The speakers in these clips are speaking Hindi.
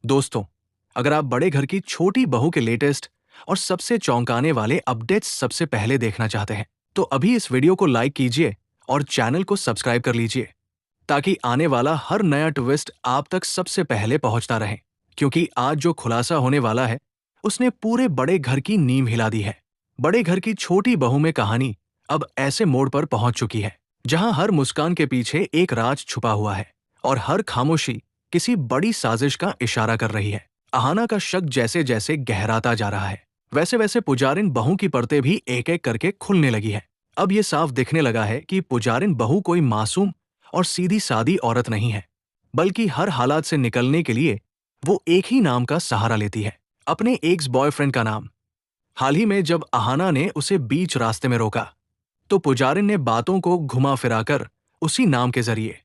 दोस्तों, अगर आप बड़े घर की छोटी बहू के लेटेस्ट और सबसे चौंकाने वाले अपडेट्स सबसे पहले देखना चाहते हैं, तो अभी इस वीडियो को लाइक कीजिए और चैनल को सब्सक्राइब कर लीजिए ताकि आने वाला हर नया ट्विस्ट आप तक सबसे पहले पहुंचता रहे। क्योंकि आज जो खुलासा होने वाला है, उसने पूरे बड़े घर की नींव हिला दी है। बड़े घर की छोटी बहू में कहानी अब ऐसे मोड़ पर पहुंच चुकी है जहां हर मुस्कान के पीछे एक राज छुपा हुआ है और हर खामोशी किसी बड़ी साजिश का इशारा कर रही है। अहाना का शक जैसे जैसे गहराता जा रहा है, वैसे वैसे पुजारिन बहू की परतें भी एक एक करके खुलने लगी है। अब ये साफ दिखने लगा है कि पुजारिन बहू कोई मासूम और सीधी सादी औरत नहीं है, बल्कि हर हालात से निकलने के लिए वो एक ही नाम का सहारा लेती है, अपने एक्स बॉयफ्रेंड का नाम। हाल ही में जब अहाना ने उसे बीच रास्ते में रोका, तो पुजारिन ने बातों को घुमा फिराकर उसी नाम के जरिए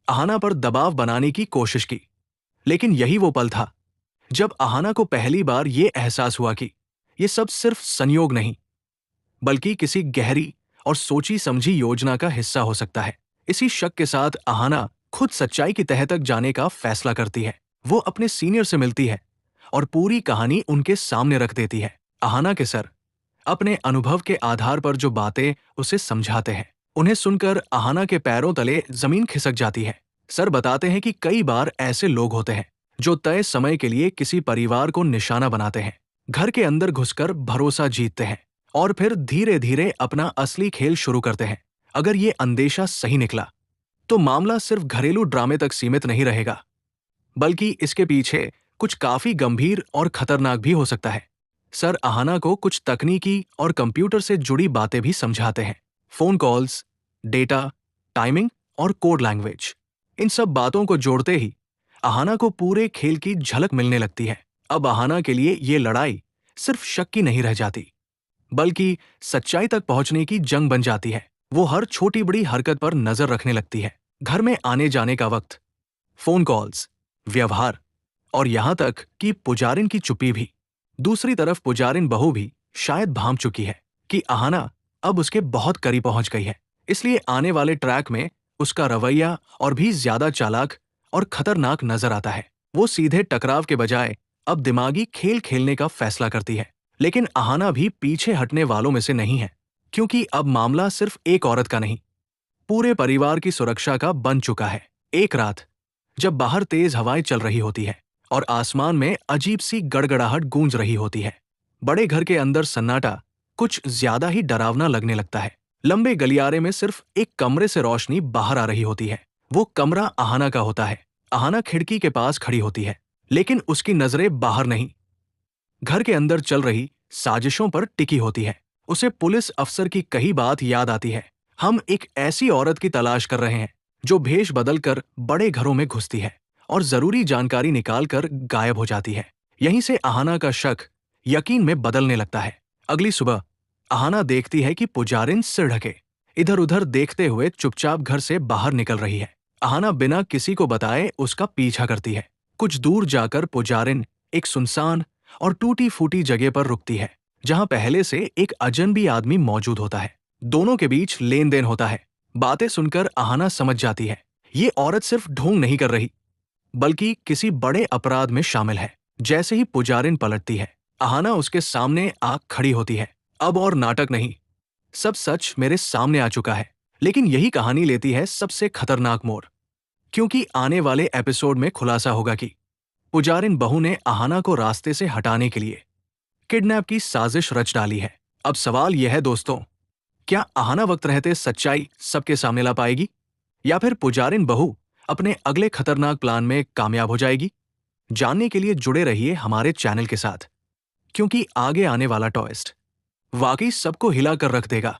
अहाना पर दबाव बनाने की कोशिश की। लेकिन यही वो पल था जब अहाना को पहली बार ये एहसास हुआ कि ये सब सिर्फ संयोग नहीं, बल्कि किसी गहरी और सोची समझी योजना का हिस्सा हो सकता है। इसी शक के साथ अहाना खुद सच्चाई की तह तक जाने का फैसला करती है। वो अपने सीनियर से मिलती है और पूरी कहानी उनके सामने रख देती है। अहाना के सर अपने अनुभव के आधार पर जो बातें उसे समझाते हैं, उन्हें सुनकर अहाना के पैरों तले जमीन खिसक जाती है। सर बताते हैं कि कई बार ऐसे लोग होते हैं जो तय समय के लिए किसी परिवार को निशाना बनाते हैं, घर के अंदर घुसकर भरोसा जीतते हैं और फिर धीरे धीरे अपना असली खेल शुरू करते हैं। अगर ये अंदेशा सही निकला, तो मामला सिर्फ घरेलू ड्रामे तक सीमित नहीं रहेगा, बल्कि इसके पीछे कुछ काफी गंभीर और खतरनाक भी हो सकता है। सर अहाना को कुछ तकनीकी और कंप्यूटर से जुड़ी बातें भी समझाते हैं। फोन कॉल्स, डेटा, टाइमिंग और कोड लैंग्वेज, इन सब बातों को जोड़ते ही अहाना को पूरे खेल की झलक मिलने लगती है। अब अहाना के लिए ये लड़ाई सिर्फ शक की नहीं रह जाती, बल्कि सच्चाई तक पहुंचने की जंग बन जाती है। वो हर छोटी बड़ी हरकत पर नजर रखने लगती है, घर में आने जाने का वक्त, फोन कॉल्स, व्यवहार और यहां तक कि पुजारिन की चुप्पी भी। दूसरी तरफ पुजारिन बहू भी शायद भांप चुकी है कि अहाना अब उसके बहुत करीब पहुंच गई है, इसलिए आने वाले ट्रैक में उसका रवैया और भी ज्यादा चालाक और खतरनाक नजर आता है। वो सीधे टकराव के बजाय अब दिमागी खेल खेलने का फैसला करती है। लेकिन अहाना भी पीछे हटने वालों में से नहीं है, क्योंकि अब मामला सिर्फ एक औरत का नहीं, पूरे परिवार की सुरक्षा का बन चुका है। एक रात जब बाहर तेज हवाएं चल रही होती है और आसमान में अजीब सी गड़गड़ाहट गूंज रही होती है, बड़े घर के अंदर सन्नाटा कुछ ज्यादा ही डरावना लगने लगता है। लंबे गलियारे में सिर्फ एक कमरे से रोशनी बाहर आ रही होती है। वो कमरा अहाना का होता है। अहाना खिड़की के पास खड़ी होती है, लेकिन उसकी नजरें बाहर नहीं, घर के अंदर चल रही साजिशों पर टिकी होती है। उसे पुलिस अफसर की कही बात याद आती है। हम एक ऐसी औरत की तलाश कर रहे हैं जो भेष बदलकर बड़े घरों में घुसती है और जरूरी जानकारी निकालकर गायब हो जाती है। यहीं से अहाना का शक यकीन में बदलने लगता है। अगली सुबह अहाना देखती है कि पुजारिन सिर ढके इधर उधर देखते हुए चुपचाप घर से बाहर निकल रही है। अहाना बिना किसी को बताए उसका पीछा करती है। कुछ दूर जाकर पुजारिन एक सुनसान और टूटी फूटी जगह पर रुकती है, जहां पहले से एक अजनबी आदमी मौजूद होता है। दोनों के बीच लेन देन होता है। बातें सुनकर अहाना समझ जाती है ये औरत सिर्फ ढोंग नहीं कर रही, बल्कि किसी बड़े अपराध में शामिल है। जैसे ही पुजारिन पलटती है, अहाना उसके सामने आग खड़ी होती है। अब और नाटक नहीं, सब सच मेरे सामने आ चुका है। लेकिन यही कहानी लेती है सबसे खतरनाक मोड़, क्योंकि आने वाले एपिसोड में खुलासा होगा कि पुजारिन बहू ने अहाना को रास्ते से हटाने के लिए किडनैप की साजिश रच डाली है। अब सवाल यह है दोस्तों, क्या अहाना वक्त रहते सच्चाई सबके सामने ला पाएगी, या फिर पुजारिन बहू अपने अगले खतरनाक प्लान में कामयाब हो जाएगी? जानने के लिए जुड़े रहिए हमारे चैनल के साथ, क्योंकि आगे आने वाला ट्विस्ट वाकई सबको हिला कर रख देगा।